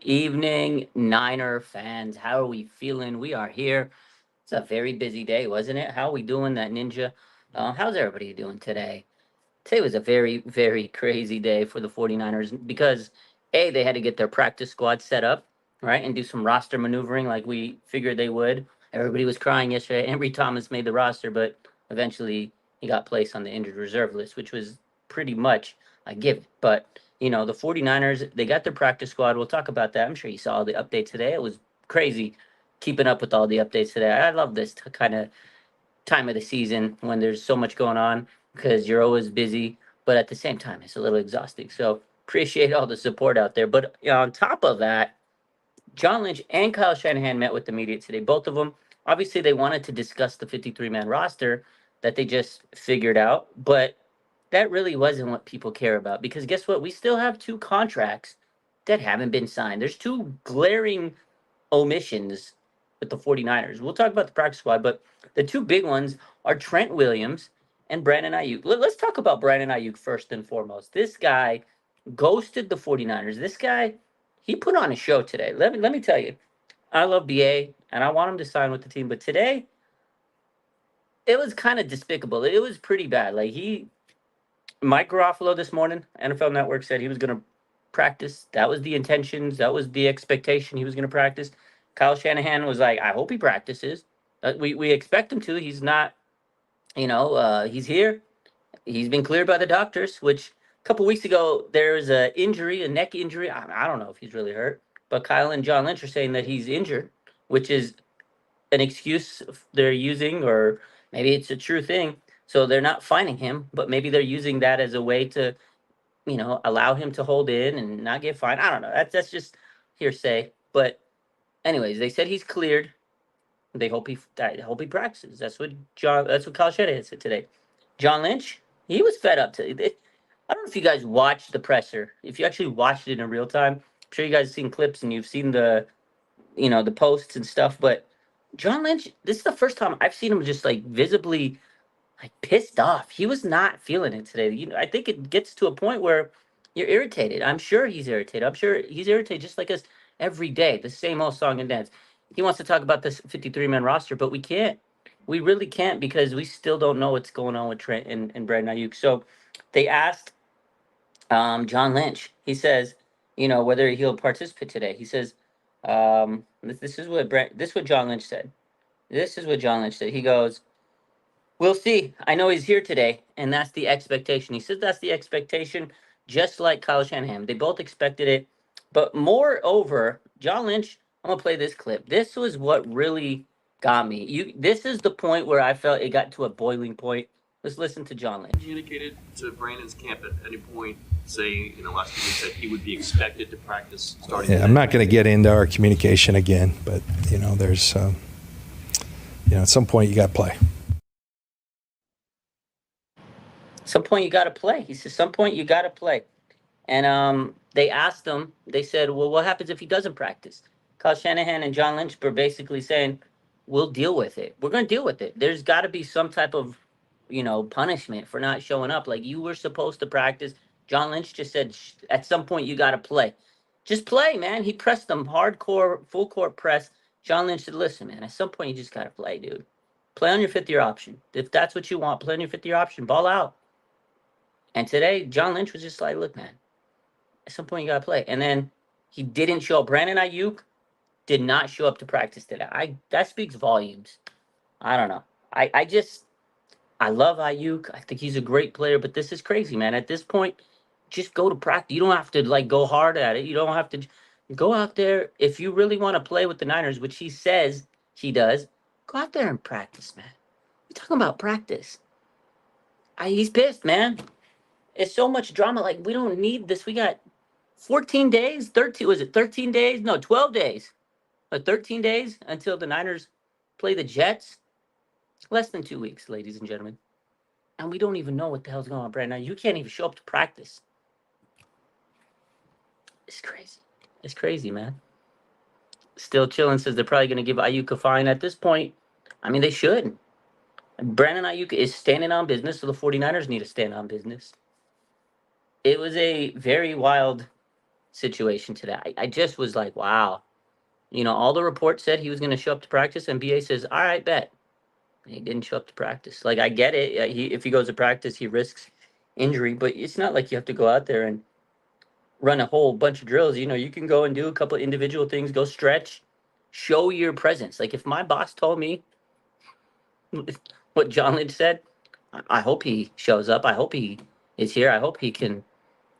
evening, Niner fans. How are we feeling? We are here. It's a very busy day, wasn't it? How are we doing, that ninja? How's everybody doing today? Today was a very, very crazy day for the 49ers because, A, they had to get their practice squad set up, right, and do some roster maneuvering like we figured they would. Everybody was crying yesterday. Henry Thomas made the roster, but eventually he got placed on the injured reserve list, which was pretty much a given. But, the 49ers, they got their practice squad. We'll talk about that. I'm sure you saw the update today. It was crazy keeping up with all the updates today. I love this kind of time of the season when there's so much going on because you're always busy, but at the same time, it's a little exhausting. So appreciate all the support out there. But on top of that, John Lynch and Kyle Shanahan met with the media today. Both of them, obviously, they wanted to discuss the 53-man roster that they just figured out, but that really wasn't what people care about because guess what? We still have two contracts that haven't been signed. There's two glaring omissions with the 49ers. We'll talk about the practice squad, but the two big ones are Trent Williams and Brandon Aiyuk. Let's talk about Brandon Aiyuk first and foremost. This guy ghosted the 49ers. This guy, he put on a show today. Let me tell you, I love BA and I want him to sign with the team, but today it was kind of despicable. It was pretty bad. Mike Garofalo this morning, NFL Network said he was going to practice. That was the intentions. That was the expectation. He was going to practice. Kyle Shanahan was like, I hope he practices. We expect him to. He's not, he's here. He's been cleared by the doctors, which a couple weeks ago, there was a injury, a neck injury. I don't know if he's really hurt, but Kyle and John Lynch are saying that he's injured, which is an excuse they're using, or maybe it's a true thing. So they're not fining him, but maybe they're using that as a way to allow him to hold in and not get fined. I don't know. That's just hearsay. But anyways, they said he's cleared. They hope he practices. That's what Kyle Shanahan said today. John Lynch, he was fed up today. I don't know if you guys watched the presser. If you actually watched it in real time, I'm sure you guys have seen clips and you've seen the posts and stuff. But John Lynch, this is the first time I've seen him just like visibly like pissed off. He was not feeling it today. I think it gets to a point where you're irritated. I'm sure he's irritated. I'm sure he's irritated just like us every day. The same old song and dance. He wants to talk about this 53-man roster, but we can't. We really can't because we still don't know what's going on with Trent and Brandon Ayuk. So they asked John Lynch. He says, whether he'll participate today. He says, this is what John Lynch said. This is what John Lynch said. He goes, we'll see. I know he's here today, and that's the expectation. He says that's the expectation, just like Kyle Shanahan. They both expected it. But moreover, John Lynch, I'm gonna play this clip. This was what really got me. This is the point where I felt it got to a boiling point. Let's listen to John Lynch. Communicated to Brandon's camp at any point, say in the last few weeks, that he would be expected to practice starting. Yeah, I'm not going to get into our communication again, but there's, at some point you got to play. Some point you got to play. He says, some point you got to play. And they asked him, they said, well, what happens if he doesn't practice? Kyle Shanahan and John Lynch were basically saying, we'll deal with it. We're going to deal with it. There's got to be some type of, punishment for not showing up. Like, you were supposed to practice. John Lynch just said, at some point you got to play. Just play, man. He pressed them hardcore, full court press. John Lynch said, listen, man, at some point you just got to play, dude. Play on your fifth-year option. If that's what you want, play on your fifth-year option. Ball out. And today, John Lynch was just like, look, man, at some point you got to play. And then he didn't show up. Brandon Aiyuk did not show up to practice today. That speaks volumes. I don't know. I love Aiyuk. I think he's a great player, but this is crazy, man. At this point, just go to practice. You don't have to, go hard at it. You don't have to go out there. If you really want to play with the Niners, which he says he does, go out there and practice, man. We're talking about practice. He's pissed, man. It's so much drama. Like, we don't need this. We got 14 days, 13, was it 13 days? No, 12 days. But 13 days until the Niners play the Jets. Less than 2 weeks, ladies and gentlemen. And we don't even know what the hell's going on right now. You can't even show up to practice. It's crazy. It's crazy, man. Still chilling says they're probably going to give Aiyuk a fine at this point. I mean, they should. Brandon Aiyuk is standing on business, so the 49ers need to stand on business. It was a very wild situation today. I just was like, wow. All the reports said he was going to show up to practice, and BA says, all right, bet. He didn't show up to practice. Like, I get it. If he goes to practice, he risks injury, but it's not like you have to go out there and run a whole bunch of drills. You can go and do a couple of individual things, go stretch, show your presence. Like, if my boss told me what John Lynch said, I hope he shows up. I hope he is here. I hope he can,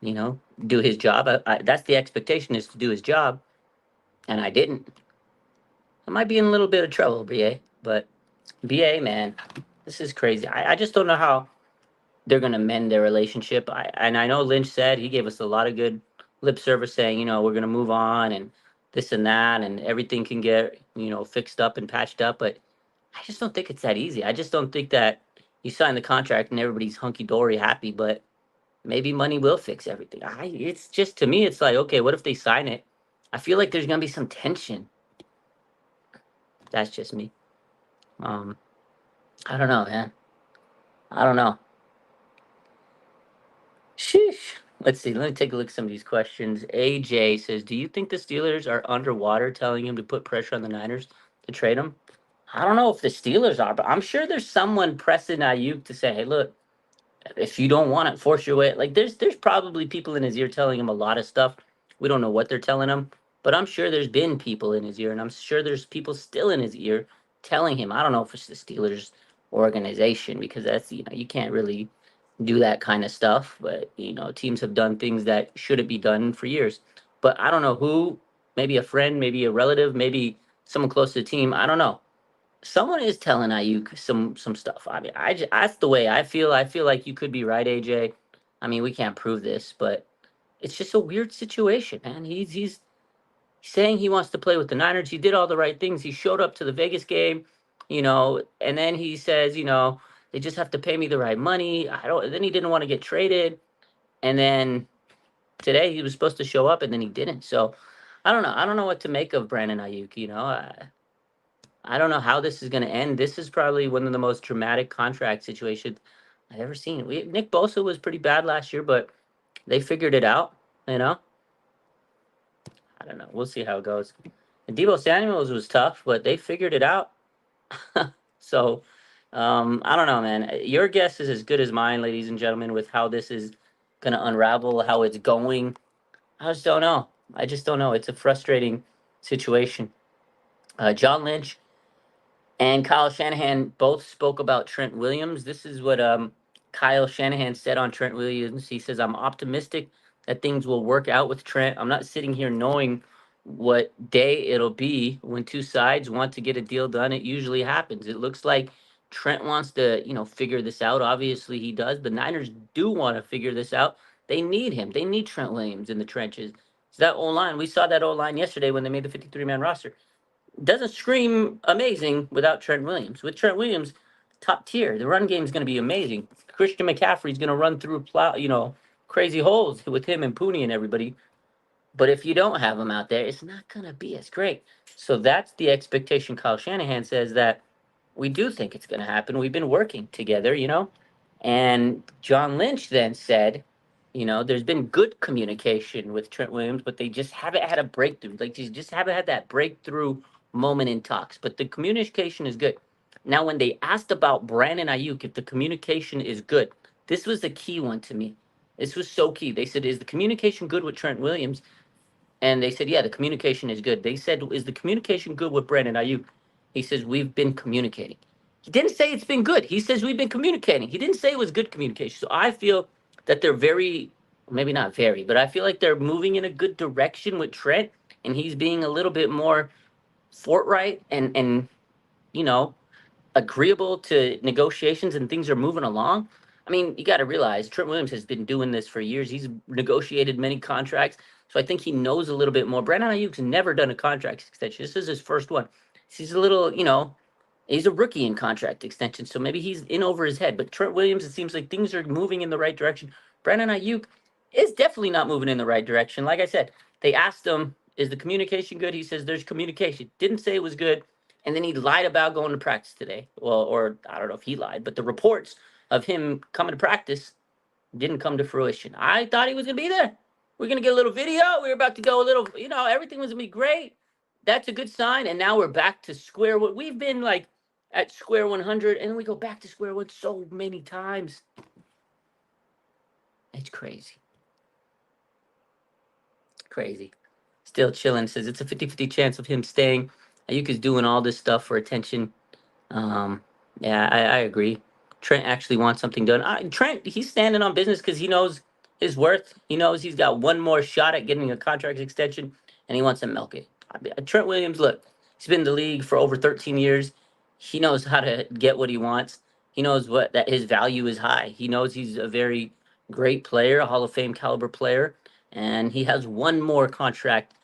do his job. That's the expectation, is to do his job, and I didn't. I might be in a little bit of trouble, BA, but BA, man, this is crazy. I just don't know how they're gonna mend their relationship. I know Lynch said, he gave us a lot of good lip service, saying, we're gonna move on and this and that, and everything can get fixed up and patched up. But I just don't think it's that easy. I just don't think that you sign the contract and everybody's hunky dory happy. But maybe money will fix everything. It's just, to me, it's like, okay, what if they sign it? I feel like there's gonna be some tension. That's just me. Um, I don't know, man. I don't know. Sheesh. Let's see. Let me take a look at some of these questions. AJ says, "Do you think the Steelers are underwater, telling him to put pressure on the Niners to trade him?" I don't know if the Steelers are, but I'm sure there's someone pressing Ayuk to say, "Hey, look, if you don't want it, force your way." Like, there's probably people in his ear telling him a lot of stuff. We don't know what they're telling him, but I'm sure there's been people in his ear, and I'm sure there's people still in his ear telling him. I don't know if it's the Steelers organization, because that's, you can't really do that kind of stuff. But teams have done things that shouldn't be done for years. But I don't know who. Maybe a friend, maybe a relative, maybe someone close to the team. I don't know. Someone is telling Ayuk some stuff. I mean, that's the way I feel. I feel like you could be right, AJ. I mean, we can't prove this, but it's just a weird situation, man. He's saying he wants to play with the Niners. He did all the right things. He showed up to the Vegas game, and then he says, they just have to pay me the right money. I don't. Then he didn't want to get traded, and then today he was supposed to show up, and then he didn't. So I don't know. I don't know what to make of Brandon Aiyuk. I don't know how this is going to end. This is probably one of the most dramatic contract situations I've ever seen. Nick Bosa was pretty bad last year, but they figured it out. You know, I don't know. We'll see how it goes. And Debo Samuels was tough, but they figured it out. So I don't know, man. Your guess is as good as mine, ladies and gentlemen, with how this is going to unravel, how it's going. I just don't know. I just don't know. It's a frustrating situation. John Lynch and Kyle Shanahan both spoke about Trent Williams. This is what Kyle Shanahan said on Trent Williams. He says, "I'm optimistic that things will work out with Trent. I'm not sitting here knowing what day it'll be. When two sides want to get a deal done, it usually happens. It looks like Trent wants to, figure this out. Obviously, he does. The Niners do want to figure this out. They need him. They need Trent Williams in the trenches. So that O-line, we saw that O-line yesterday when they made the 53-man roster. Doesn't scream amazing without Trent Williams. With Trent Williams, top tier. The run game is going to be amazing. Christian McCaffrey's going to run through crazy holes with him and Pooney and everybody. But if you don't have him out there, it's not going to be as great. So that's the expectation. Kyle Shanahan says that we do think it's going to happen. We've been working together, And John Lynch then said, there's been good communication with Trent Williams, but they just haven't had a breakthrough. Like, they just haven't had that breakthrough moment in talks. But the communication is good. Now, when they asked about Brandon Aiyuk, if the communication is good, this was the key one to me. This was so key. They said, "Is the communication good with Trent Williams?" And they said, "Yeah, the communication is good." They said, "Is the communication good with Brandon Aiyuk?" He says, "We've been communicating." He didn't say it's been good. He says, "We've been communicating." He didn't say it was good communication. So I feel that they're very, maybe not very, but I feel like they're moving in a good direction with Trent, and he's being a little bit more forthright and you know agreeable to negotiations, and things are moving along. I mean, you got to realize Trent Williams has been doing this for years. He's negotiated many contracts, so I think he knows a little bit more. Brandon Ayuk's never done a contract extension. This is his first one. He's a little, he's a rookie in contract extension, so maybe he's in over his head. But Trent Williams, it seems like things are moving in the right direction. Brandon Aiyuk is definitely not moving in the right direction. Like I said, they asked him, "Is the communication good?" He says, "There's communication." Didn't say it was good. And then he lied about going to practice today. Well, or I don't know if he lied, but the reports of him coming to practice didn't come to fruition. I thought he was going to be there. We're gonna get a little video. We're about to go a little, everything was gonna be great. That's a good sign. And now we're back to square one. We've been like at square 100, and we go back to square one so many times. It's crazy. Crazy. Still chilling. Says it's a 50-50 chance of him staying. Ayuk is doing all this stuff for attention. Yeah, I agree. Trent actually wants something done. Trent, he's standing on business because he knows his worth. He knows he's got one more shot at getting a contract extension, and he wants to milk it. Trent Williams, look, he's been in the league for over 13 years. He knows how to get what he wants. He knows that his value is high. He knows he's a very great player, a Hall of Fame caliber player, and he has one more contract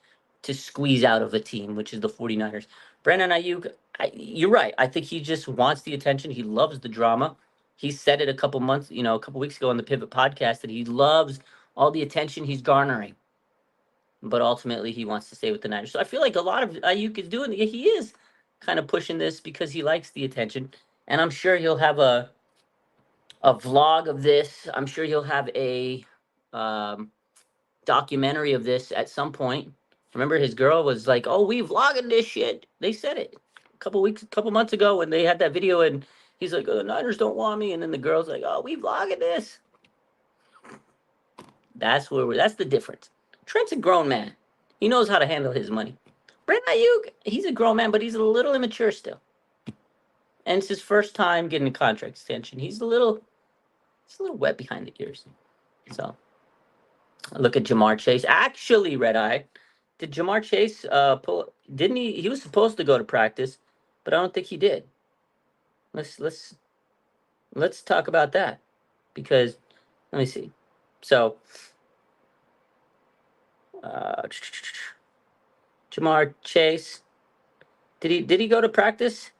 to squeeze out of a team, which is the 49ers. Brandon Aiyuk, you're right. I think he just wants the attention. He loves the drama. He said it a couple weeks ago on the Pivot podcast that he loves all the attention he's garnering. But ultimately, he wants to stay with the Niners. So I feel like a lot of Aiyuk is doing. He is kind of pushing this because he likes the attention, and I'm sure he'll have a vlog of this. I'm sure he'll have a documentary of this at some point. Remember, his girl was like, "Oh, we vlogging this shit." They said it a couple months ago when they had that video, and he's like, "Oh, the Niners don't want me," and then the girl's like, "Oh, we vlogging this." That's the difference. Trent's a grown man. He knows how to handle his money. Brandon Aiyuk, he's a grown man, but he's a little immature still. And it's his first time getting a contract extension. He's a little wet behind the ears. So look at Jamar Chase. Actually, Red Eye, did Jamar Chase pull? Didn't he? He was supposed to go to practice, but I don't think he did. Let's talk about that, because let me see. So Jamar Chase, did he go to practice?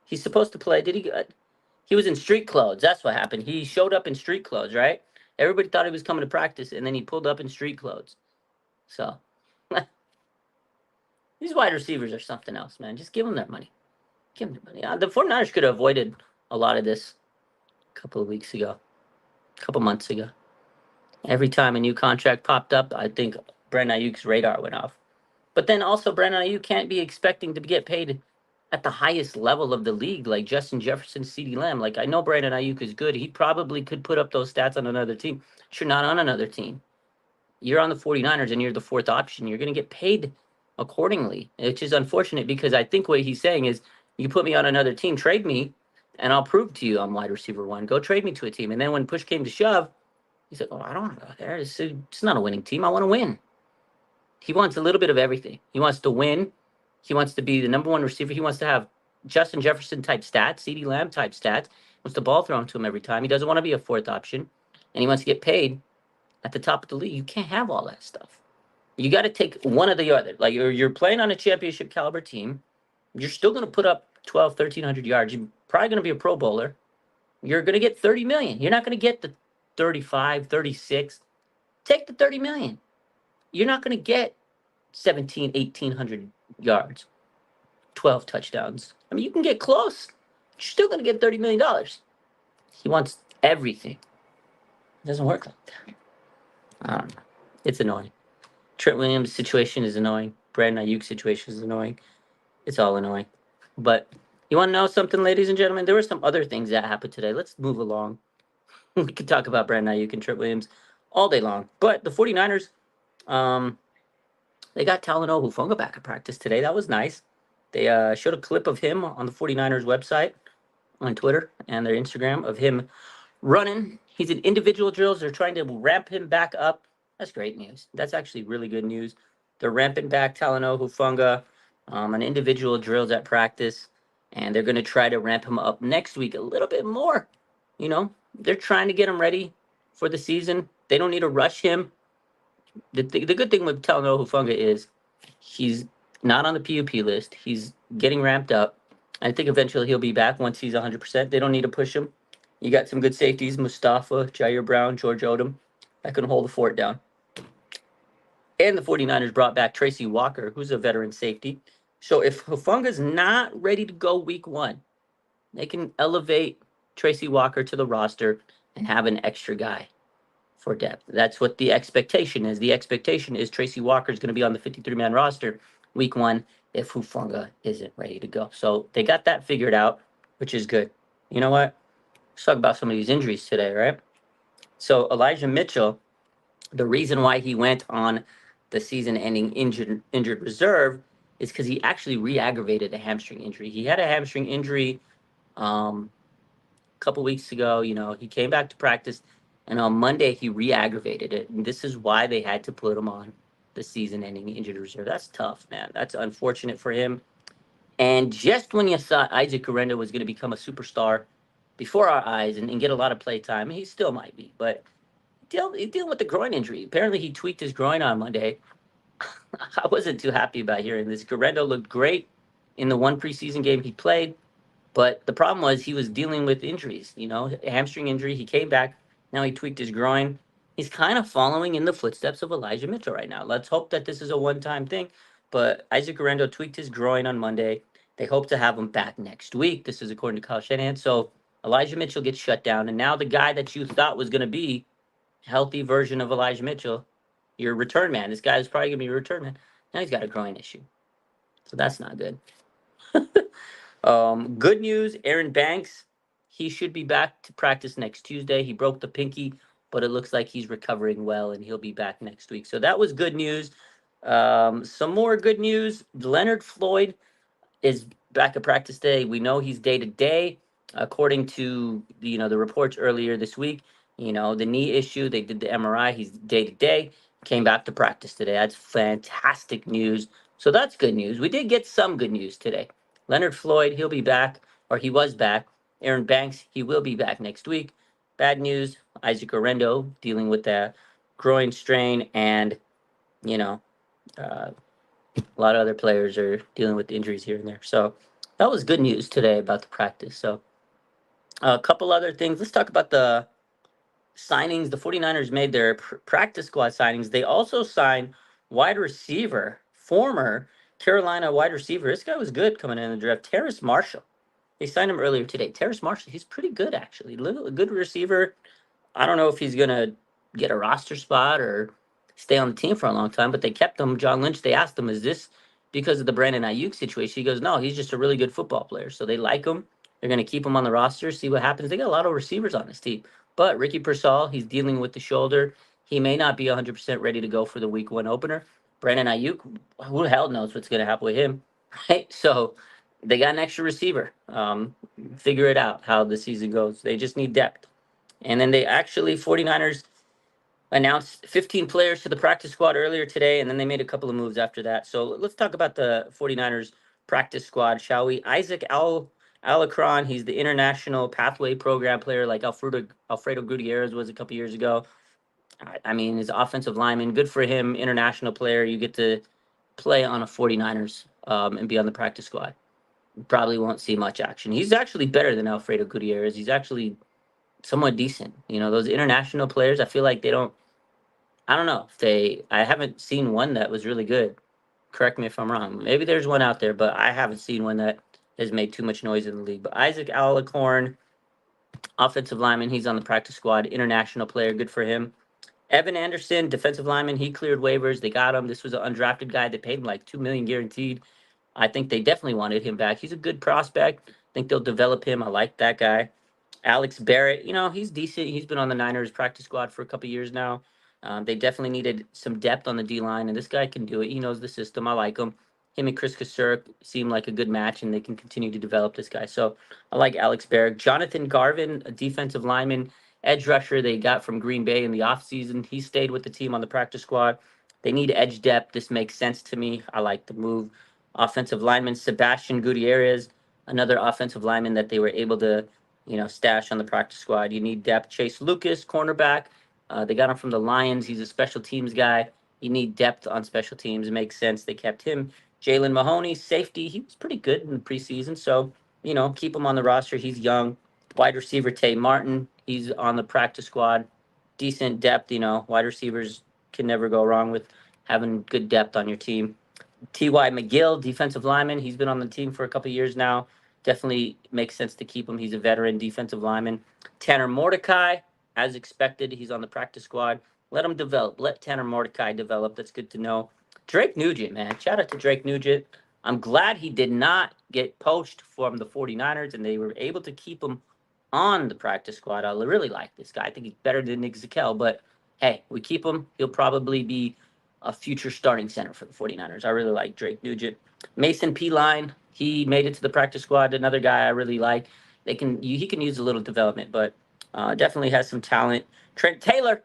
He's supposed to play. Did he? He was in street clothes. That's what happened. He showed up in street clothes, right? Everybody thought he was coming to practice, and then he pulled up in street clothes. So these wide receivers are something else, man. Just give them that money. Give them the money. The 49ers could have avoided a lot of this a couple months ago. Every time a new contract popped up, I think Brandon Aiyuk's radar went off. But then also, Brandon Aiyuk can't be expecting to get paid at the highest level of the league, like Justin Jefferson, CeeDee Lamb. Like, I know Brandon Aiyuk is good. He probably could put up those stats on another team. But you're not on another team. You're on the 49ers, and you're the fourth option. You're going to get paid accordingly, which is unfortunate, because I think what he's saying is, you put me on another team, trade me, and I'll prove to you I'm wide receiver one. Go trade me to a team. And then when push came to shove, he said, "Oh, I don't want to go there. It's not a winning team. I want to win." He wants a little bit of everything. He wants to win. He wants to be the number one receiver. He wants to have Justin Jefferson type stats, CeeDee Lamb type stats. He wants the ball thrown to him every time. He doesn't want to be a fourth option, and he wants to get paid at the top of the league. You can't have all that stuff. You got to take one or the other. Like, you're playing on a championship caliber team. You're still going to put up 1,300 yards. You're probably going to be a Pro Bowler. You're going to get $30 million. You're not going to get the 35, 36. Take the $30 million. You're not going to get 1,800 yards, 12 touchdowns. I mean, you can get close. You're still going to get $30 million. He wants everything. It doesn't work like that. I don't know. It's annoying. Trent Williams' situation is annoying. Brandon Aiyuk's situation is annoying. It's all annoying. But you want to know something, ladies and gentlemen? There were some other things that happened today. Let's move along. We could talk about Brandon Aiyuk and Trent Williams all day long. But the 49ers, they got Talanoa Hufanga back at practice today. That was nice. They showed a clip of him on the 49ers website, on Twitter, and their Instagram, of him running. He's in individual drills. They're trying to ramp him back up. That's great news. That's actually really good news. They're ramping back Talanoa Hufanga on individual drills at practice, and they're going to try to ramp him up next week a little bit more. They're trying to get him ready for the season. They don't need to rush him. The good thing with Talanoa Hufanga is he's not on the PUP list. He's getting ramped up. I think eventually he'll be back once he's 100%. They don't need to push him. You got some good safeties, Mustafa, Jair Brown, George Odom, that can hold the fort down. And the 49ers brought back Tracy Walker, who's a veteran safety. So if Hufanga's not ready to go week one, they can elevate Tracy Walker to the roster and have an extra guy for depth. That's what the expectation is. The expectation is Tracy Walker is going to be on the 53-man roster week 1 if Hufanga isn't ready to go. So they got that figured out, which is good. You know what? Let's talk about some of these injuries today, right? So Elijah Mitchell, the reason why he went on the season-ending injured reserve is because he actually re-aggravated a hamstring injury. He had a hamstring injury um, a couple weeks ago. He came back to practice, and on Monday he re-aggravated it. And this is why they had to put him on the season-ending injured reserve. That's tough, man. That's unfortunate for him. And just when you thought Isaac Correndo was going to become a superstar before our eyes and get a lot of play time, he still might be, but he's dealing with the groin injury. Apparently, he tweaked his groin on Monday. I wasn't too happy about hearing this. Correndo looked great in the one preseason game he played, but the problem was he was dealing with injuries, a hamstring injury. He came back. Now he tweaked his groin. He's kind of following in the footsteps of Elijah Mitchell right now. Let's hope that this is a one-time thing. But Isaac Correndo tweaked his groin on Monday. They hope to have him back next week. This is according to Kyle Shanahan. So Elijah Mitchell gets shut down. And now the guy that you thought was going to be healthy version of Elijah Mitchell, your return man. This guy is probably going to be your return man. Now he's got a groin issue. So that's not good. Good news, Aaron Banks, he should be back to practice next Tuesday. He broke the pinky, but it looks like he's recovering well, and he'll be back next week. So that was good news. Some more good news. Leonard Floyd is back at practice day. We know he's day to day, according to the reports earlier this week. The knee issue. They did the MRI. He's day to day. Came back to practice today. That's fantastic news. So that's good news. We did get some good news today. Leonard Floyd, he'll be back, or he was back. Aaron Banks, he will be back next week. Bad news, Isaac Orendo dealing with that groin strain, and uh, a lot of other players are dealing with injuries here and there. So that was good news today about the practice. So a couple other things. Let's talk about the signings. The 49ers made their practice squad signings. They also signed wide receiver, former Carolina wide receiver. This guy was good coming in the draft. Terrace Marshall. They signed him earlier today. Terrace Marshall, he's pretty good, actually. A good receiver. I don't know if he's going to get a roster spot or stay on the team for a long time, but they kept him. John Lynch, they asked him, is this because of the Brandon Aiyuk situation? He goes, no, he's just a really good football player. So they like him. They're going to keep him on the roster, see what happens. They got a lot of receivers on this team. But Ricky Pearsall, he's dealing with the shoulder. He may not be 100% ready to go for the week 1 opener. Brandon Aiyuk, who the hell knows what's going to happen with him, right? So they got an extra receiver. Figure it out how the season goes. They just need depth. And then they actually, 49ers announced 15 players to the practice squad earlier today, and then they made a couple of moves after that. So let's talk about the 49ers practice squad, shall we? Isaac Alacron, he's the international pathway program player like Alfredo Gutierrez was a couple years ago. I mean, his offensive lineman, good for him, international player. You get to play on a 49ers and be on the practice squad. Probably won't see much action. He's actually better than Alfredo Gutierrez. He's actually somewhat decent. Those international players, I feel like they don't, I don't know if I haven't seen one that was really good. Correct me if I'm wrong. Maybe there's one out there, but I haven't seen one that has made too much noise in the league. But Isaac Alacorn, offensive lineman, he's on the practice squad, international player, good for him. Evan Anderson, defensive lineman, he cleared waivers. They got him. This was an undrafted guy. They paid him like $2 million guaranteed. I think they definitely wanted him back. He's a good prospect. I think they'll develop him. I like that guy. Alex Barrett, he's decent. He's been on the Niners practice squad for a couple years now. They definitely needed some depth on the D-line, and this guy can do it. He knows the system. I like him. Him and Chris Kasurk seem like a good match, and they can continue to develop this guy. So I like Alex Barrett. Jonathan Garvin, a defensive lineman, edge rusher they got from Green Bay in the offseason. He stayed with the team on the practice squad. They need edge depth. This makes sense to me. I like the move. Offensive lineman Sebastian Gutierrez, another offensive lineman that they were able to stash on the practice squad. You need depth. Chase Lucas, cornerback. They got him from the Lions. He's a special teams guy. You need depth on special teams. It makes sense. They kept him. Jalen Mahoney, safety. He was pretty good in the preseason. So, keep him on the roster. He's young. Wide receiver Tay Martin. He's on the practice squad. Decent depth. Wide receivers can never go wrong with having good depth on your team. T.Y. McGill, defensive lineman. He's been on the team for a couple years now. Definitely makes sense to keep him. He's a veteran defensive lineman. Tanner Mordecai, as expected. He's on the practice squad. Let him develop. Let Tanner Mordecai develop. That's good to know. Drake Nugent, man. Shout out to Drake Nugent. I'm glad he did not get poached from the 49ers and they were able to keep him on the practice squad. I really like this guy. I think he's better than Nick Zakelj, but hey, we keep him. He'll probably be a future starting center for the 49ers. I really like Drake Nugent. Mason P-Line, he made it to the practice squad. Another guy I really like. He can use a little development, but definitely has some talent. Trent Taylor,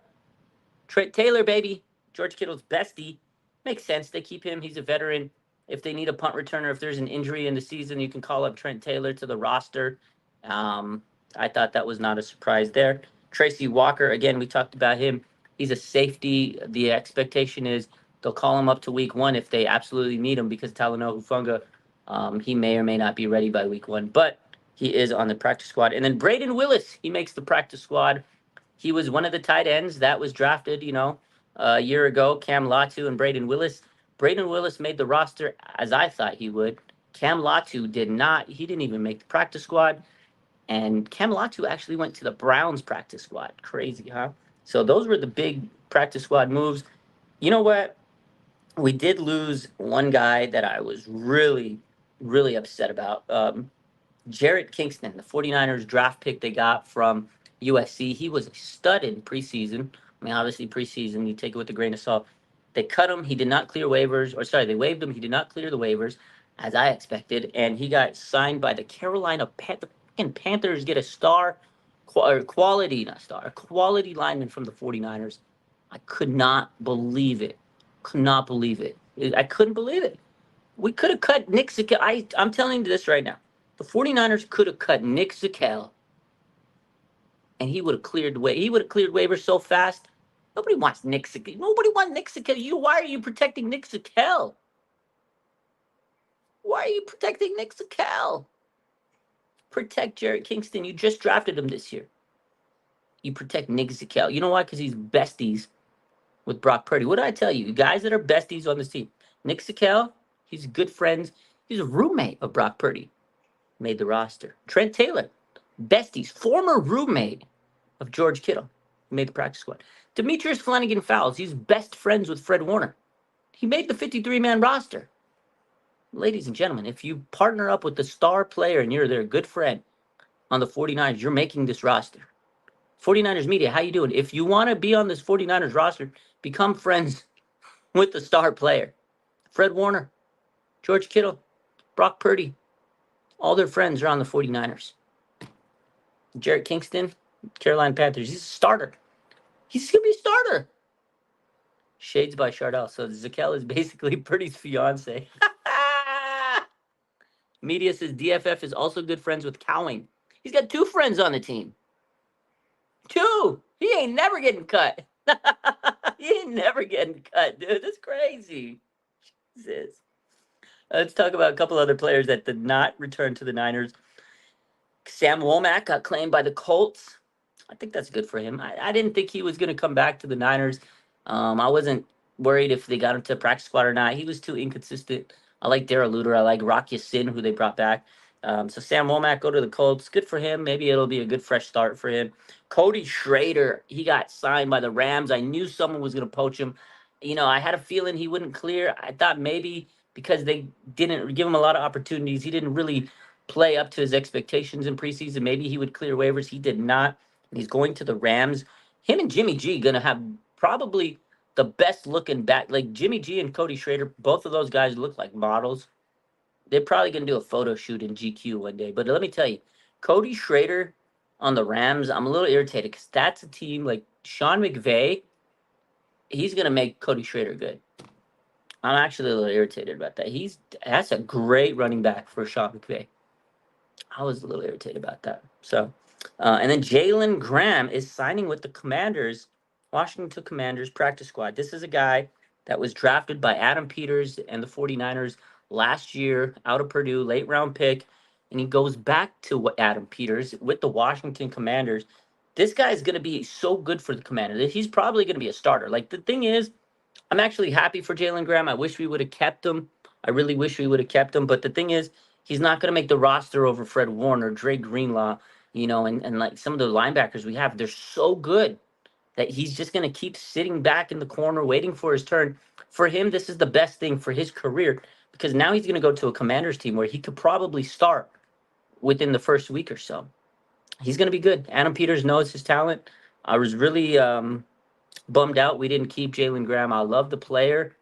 baby. George Kittle's bestie. Makes sense. They keep him. He's a veteran. If they need a punt returner, if there's an injury in the season, you can call up Trent Taylor to the roster. I thought that was not a surprise there. Tracy Walker, again, we talked about him. He's a safety. The expectation is they'll call him up to week 1 if they absolutely need him because Talanoa Hufanga, he may or may not be ready by week 1, but he is on the practice squad. And then Braden Willis, he makes the practice squad. He was one of the tight ends that was drafted, a year ago. Cam Latu and Braden Willis. Braden Willis made the roster as I thought he would. Cam Latu did not. He didn't even make the practice squad. And Cam Latu actually went to the Browns practice squad. Crazy, huh? So those were the big practice squad moves. You know what? We did lose one guy that I was really, really upset about. Jarrett Kingston, the 49ers draft pick they got from USC. He was a stud in preseason. I mean, obviously preseason, you take it with a grain of salt. They cut him. He did not clear waivers. They waived him. He did not clear the waivers, as I expected. And he got signed by the Carolina Panthers. Panthers get a quality lineman from the 49ers. I could not believe it. I couldn't believe it. We could have cut Nick Zakelj. I'm telling you this right now. The 49ers could have cut Nick Zakelj, and he would have cleared waivers so fast. Nobody wants Nick Zakelj. Nobody wants Nick Zakelj. Why are you protecting Nick Zakelj? Why are you protecting Nick Zakelj? Protect Jarrett Kingston. You just drafted him this year. You protect Nick Zakelj. You know why? Because he's besties with Brock Purdy. What did I tell you? Guys that are besties on this team. Nick Zakelj, he's good friends. He's a roommate of Brock Purdy. Made the roster. Trent Taylor, besties, former roommate of George Kittle. Made the practice squad. Demetrius Flanagan-Fowles, he's best friends with Fred Warner. He made the 53-man roster. Ladies and gentlemen, if you partner up with the star player and you're their good friend on the 49ers, you're making this roster. 49ers media, how you doing? If you want to be on this 49ers roster, become friends with the star player. Fred Warner, George Kittle, Brock Purdy, all their friends are on the 49ers. Jarrett Kingston, Carolina Panthers, he's a starter. He's going to be a starter. Shades by Chardell. So Zakelj is basically Purdy's fiance. Media says DFF is also good friends with Cowing. He's got 2 friends on the team. 2. He ain't never getting cut. He ain't never getting cut, dude. That's crazy. Jesus. Let's talk about a couple other players that did not return to the Niners. Sam Womack got claimed by the Colts. I think that's good for him. I didn't think he was going to come back to the Niners. I wasn't worried if they got him to practice squad or not. He was too inconsistent. I like Darrell Luter. I like Rock Ya-Sin, who they brought back. So Sam Womack, go to the Colts. Good for him. Maybe it'll be a good fresh start for him. Cody Schrader, he got signed by the Rams. I knew someone was going to poach him. I had a feeling he wouldn't clear. I thought maybe because they didn't give him a lot of opportunities, he didn't really play up to his expectations in preseason. Maybe he would clear waivers. He did not. And he's going to the Rams. Him and Jimmy G going to have probably the best looking back. Like Jimmy G and Cody Schrader, both of those guys look like models. They're probably going to do a photo shoot in GQ one day. But let me tell you, Cody Schrader on the Rams, I'm a little irritated because that's a team like Sean McVay. He's going to make Cody Schrader good. I'm actually a little irritated about that. That's a great running back for Sean McVay. I was a little irritated about that. So, and then Jalen Graham is signing with the Commanders, Washington Commanders practice squad. This is a guy that was drafted by Adam Peters and the 49ers last year out of Purdue, late round pick. And he goes back to Adam Peters with the Washington Commanders. This guy is going to be so good for the Commanders. He's probably going to be a starter. Like, the thing is, I'm actually happy for Jalen Graham. I wish we would have kept him. I really wish we would have kept him. But the thing is, he's not going to make the roster over Fred Warner, Dre Greenlaw, and like some of the linebackers we have, they're so good that he's just going to keep sitting back in the corner waiting for his turn. For him, this is the best thing for his career because now he's going to go to a Commanders team where he could probably start within the first week or so. He's going to be good. Adam Peters knows his talent. I was really bummed out we didn't keep Jalen Graham. I love the player.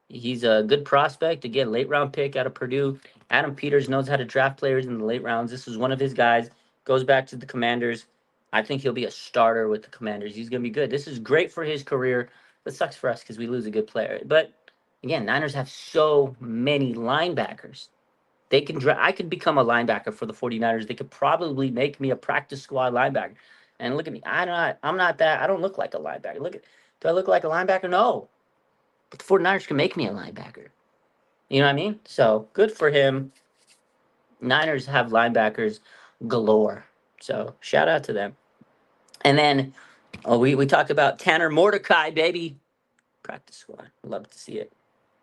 He's a good prospect. Again, late round pick out of Purdue. Adam Peters knows how to draft players in the late rounds. This is one of his guys. Goes back to the Commanders. I think he'll be a starter with the Commanders. He's going to be good. This is great for his career. But sucks for us because we lose a good player. But again, Niners have so many linebackers. They can I could become a linebacker for the 49ers. They could probably make me a practice squad linebacker. And look at me. I'm not that. I don't look like a linebacker. Do I look like a linebacker? No. But the 49ers can make me a linebacker. You know what I mean? So good for him. Niners have linebackers galore. So shout out to them. And then we talked about Tanner Mordecai, baby. Practice squad. Love to see it.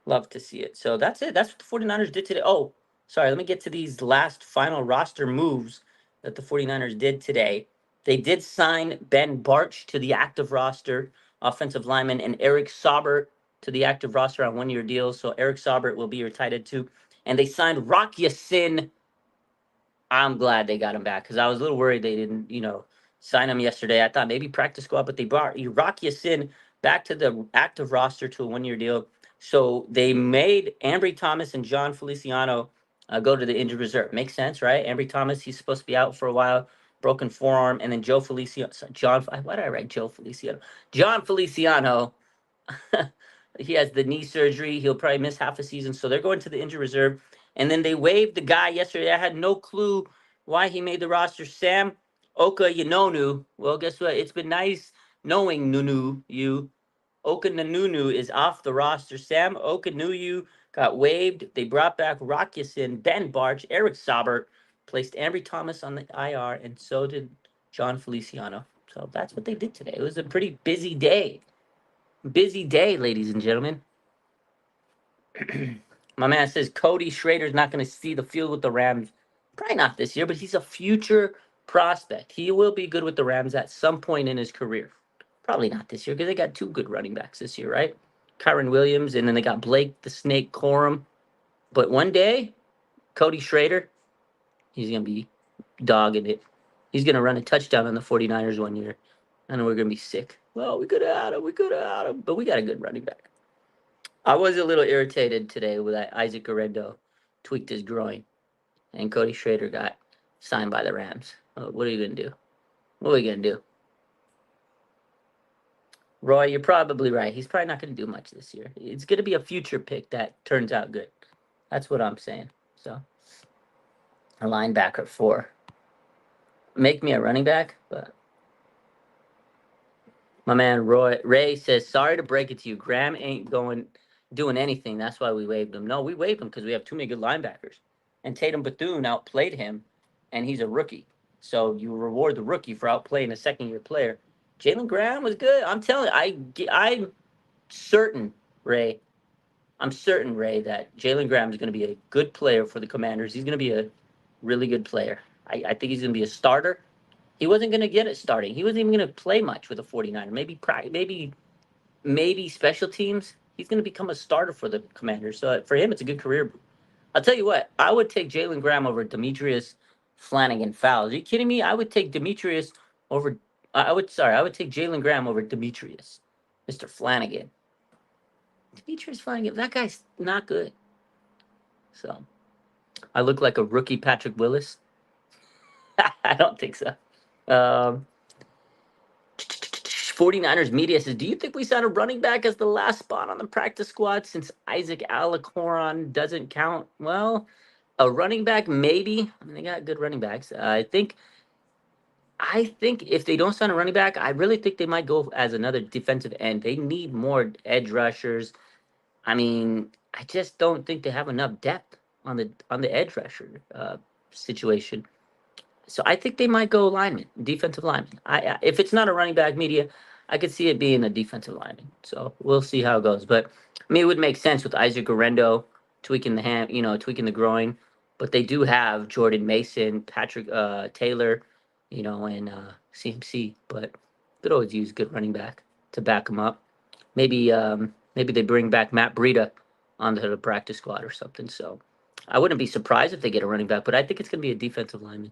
Love to see it. So that's it. That's what the 49ers did today. Oh, sorry. Let me get to these last final roster moves that the 49ers did today. They did sign Ben Barch to the active roster, offensive lineman, and Eric Saubert to the active roster on one-year deals. So Eric Saubert will be your tight end too. And they signed Rock Ya-Sin. I'm glad they got him back because I was a little worried they didn't, sign him yesterday. I thought maybe practice squad, but they brought Rock Ya-Sin back to the active roster to a one-year deal. So they made Ambry Thomas and John Feliciano go to the injured reserve. Makes sense, right? Ambry Thomas, he's supposed to be out for a while, broken forearm, and then Joe Feliciano. Why did I write Joe Feliciano? John Feliciano. He has the knee surgery. He'll probably miss half a season. So they're going to the injured reserve. And then they waived the guy yesterday. I had no clue why he made the roster. Sam Oka-Yenonu. Well, guess what? It's been nice knowing you. Oka-Nanunu is off the roster. Sam Oka-Nuyu got waived. They brought back Rock Ya-Sin, Ben Barch, Eric Saubert, placed Ambry Thomas on the IR, and so did John Feliciano. So that's what they did today. It was a pretty busy day. Busy day, ladies and gentlemen. My man says Cody Schrader's not going to see the field with the Rams. Probably not this year, but he's a future prospect. He will be good with the Rams at some point in his career. Probably not this year because they got two good running backs this year, right? Kyron Williams, and then they got Blake the Snake Corum. But one day, Cody Schrader, he's going to be dogging it. He's going to run a touchdown on the 49ers one year. And we're going to be sick. Well, we could have had him. But we got a good running back. I was a little irritated today with that Isaac Guerrero tweaked his groin. And Cody Schrader got signed by the Rams. What are you going to do? What are we going to do? Roy, you're probably right. He's probably not going to do much this year. It's going to be a future pick that turns out good. That's what I'm saying. So, a linebacker 4. Make me a running back, but my man Ray says, sorry to break it to you. Graham ain't doing anything. That's why we waived him. No, we waived him because we have too many good linebackers. And Tatum Bethune outplayed him, and he's a rookie. So you reward the rookie for outplaying a second-year player. Jalen Graham was good. I'm telling you, I'm certain, Ray. that Jalen Graham is going to be a good player for the Commanders. He's going to be a really good player. I think he's going to be a starter. He wasn't going to get it starting. He wasn't even going to play much with the 49ers. Maybe special teams. He's going to become a starter for the Commanders. So for him, it's a good career. I'll tell you what. I would take Jalen Graham over Demetrius Flanagan Fowles. Are you kidding me? I would take Demetrius over. I would take Jalen Graham over Demetrius, Mr. Flanagan. Demetrius Flanagan, that guy's not good. So, I look like a rookie Patrick Willis. I don't think so. 49ers media says, do you think we signed a running back as the last spot on the practice squad since Isaac Alacoron doesn't count? Well, a running back, maybe. I mean, they got good running backs. I think if they don't sign a running back, I really think they might go as another defensive end. They need more edge rushers. I mean, I just don't think they have enough depth on the edge rusher situation. So I think they might go defensive lineman. If it's not a running back media, I could see it being a defensive lineman. So we'll see how it goes. But I mean, it would make sense with Isaac Guerrero tweaking the hand, tweaking the groin. But they do have Jordan Mason, Patrick Taylor, and CMC, but could always use good running back to back him up. Maybe they bring back Matt Breida onto the practice squad or something. So I wouldn't be surprised if they get a running back, but I think it's going to be a defensive lineman.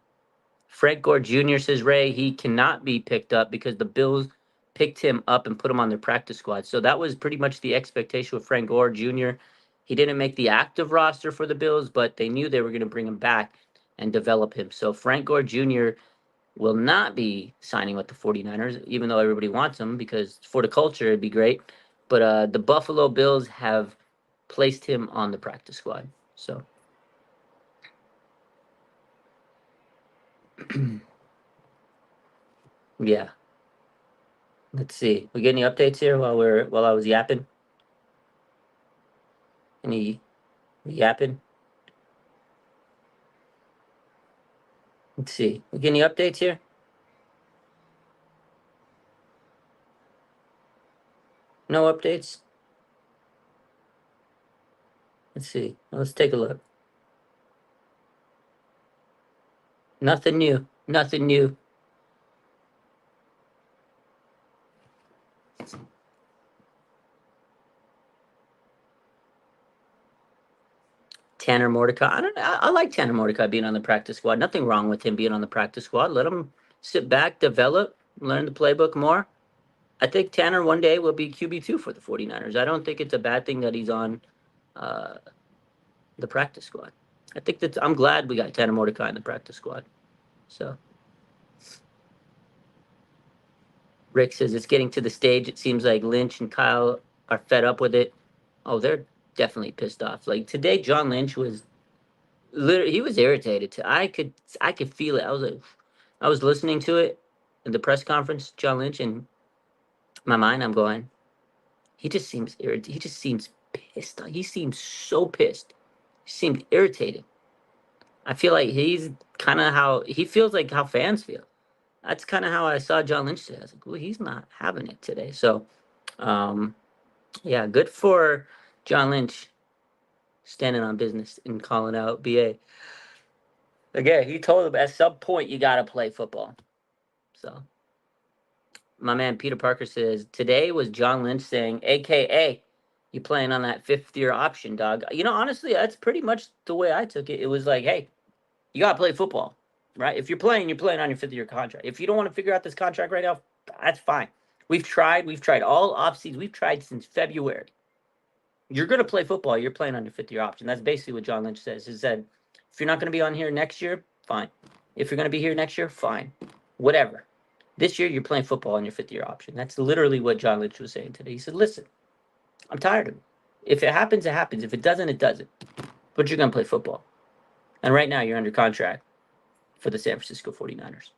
Frank Gore Jr. says, Ray, he cannot be picked up because the Bills picked him up and put him on their practice squad. So that was pretty much the expectation with Frank Gore Jr. He didn't make the active roster for the Bills, but they knew they were going to bring him back and develop him. So Frank Gore Jr. will not be signing with the 49ers, even though everybody wants him because for the culture, it'd be great. But the Buffalo Bills have placed him on the practice squad. So yeah. Let's see. We get any updates here while I was yapping? Any yapping? Let's see. We get any updates here? No updates? Let's see. Let's take a look. Nothing new. Nothing new. Tanner Mordecai. I like Tanner Mordecai being on the practice squad. Nothing wrong with him being on the practice squad. Let him sit back, develop, learn the playbook more. I think Tanner one day will be QB2 for the 49ers. I don't think it's a bad thing that he's on uh, the practice squad. I think I'm glad we got Tanner Mordecai in the practice squad. So Rick says it's getting to the stage. It seems like Lynch and Kyle are fed up with it. Oh, they're definitely pissed off. Like today, John Lynch was literally he was irritated. I could feel it. I was listening to it in the press conference, John Lynch, and my mind, I'm going. He just seems irritated. He just seems pissed. He seems so pissed. He seemed irritated. I feel like he's kind of how he feels like how fans feel. That's kind of how I saw John Lynch today. I was like, well, he's not having it today. So, um, yeah, good for John Lynch standing on business and calling out BA. Again, he told him at some point you got to play football. So, my man Peter Parker says, today was John Lynch saying, AKA, you playing on that fifth year option, dog. Honestly, that's pretty much the way I took it. It was like, hey, you got to play football, right? If you're playing on your fifth year contract. If you don't want to figure out this contract right now, that's fine. We've tried all offseason. We've tried since February. You're going to play football. You're playing on your fifth year option. That's basically what John Lynch says. He said, if you're not going to be on here next year, fine. If you're going to be here next year, fine. Whatever. This year, you're playing football on your fifth year option. That's literally what John Lynch was saying today. He said, listen, I'm tired of it. If it happens, it happens. If it doesn't, it doesn't. But you're going to play football. And right now, you're under contract for the San Francisco 49ers.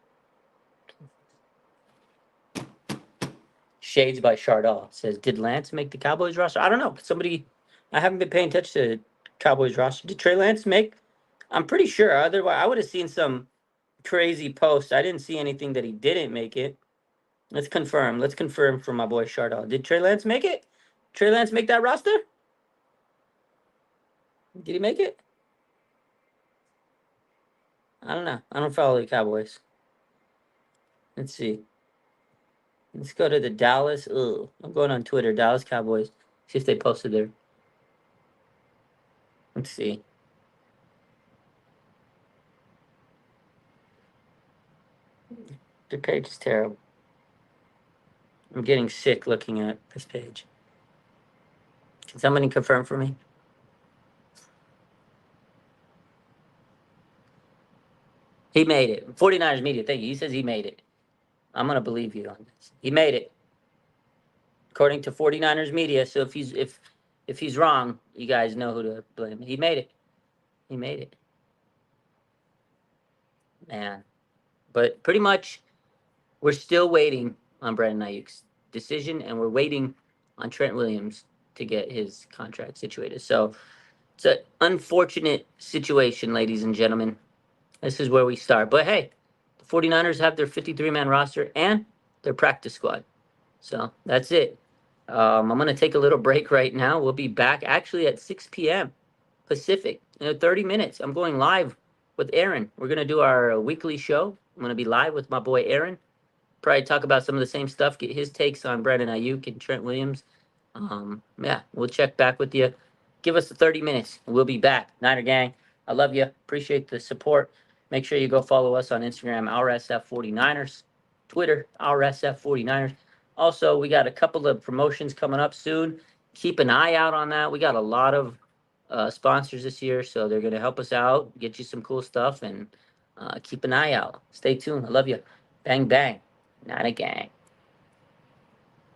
Shades by Chardall says, did Lance make the Cowboys roster? I don't know. I haven't been paying attention to Cowboys roster. Did Trey Lance make? I'm pretty sure. Otherwise, I would have seen some crazy posts. I didn't see anything that he didn't make it. Let's confirm. Let's confirm for my boy Chardall. Did Trey Lance make it? Trey Lance make that roster? Did he make it? I don't know. I don't follow the Cowboys. Let's see. Let's go to the Dallas. Ugh. I'm going on Twitter. Dallas Cowboys. See if they posted there. Let's see. The page is terrible. I'm getting sick looking at this page. Can somebody confirm for me? He made it. 49ers media, thank you. He says he made it. I'm going to believe you on this. He made it. According to 49ers media. So if he's wrong, you guys know who to blame. He made it. He made it. Man. But pretty much, we're still waiting on Brandon Aiyuk's decision, and we're waiting on Trent Williams to get his contract situated. So it's an unfortunate situation, ladies and gentlemen. This is where we start. But hey, the 49ers have their 53-man roster and their practice squad. So that's it. I'm going to take a little break right now. We'll be back actually at 6 p.m. Pacific in 30 minutes. I'm going live with Aaron. We're going to do our weekly show I'm gonna be live with my boy Aaron. Probably talk about some of the same stuff, get his takes on Brandon Aiyuk and Trent Williams. Yeah, we'll check back with you. Give us the 30 minutes and we'll be back. Niner Gang, I love you. Appreciate the support. Make sure you go follow us on Instagram, OurSF49ers, Twitter, OurSF49ers. Also, we got a couple of promotions coming up soon. Keep an eye out on that. We got a lot of sponsors this year, so they're going to help us out, get you some cool stuff, and keep an eye out. Stay tuned. I love you. Bang, bang. Niner Gang.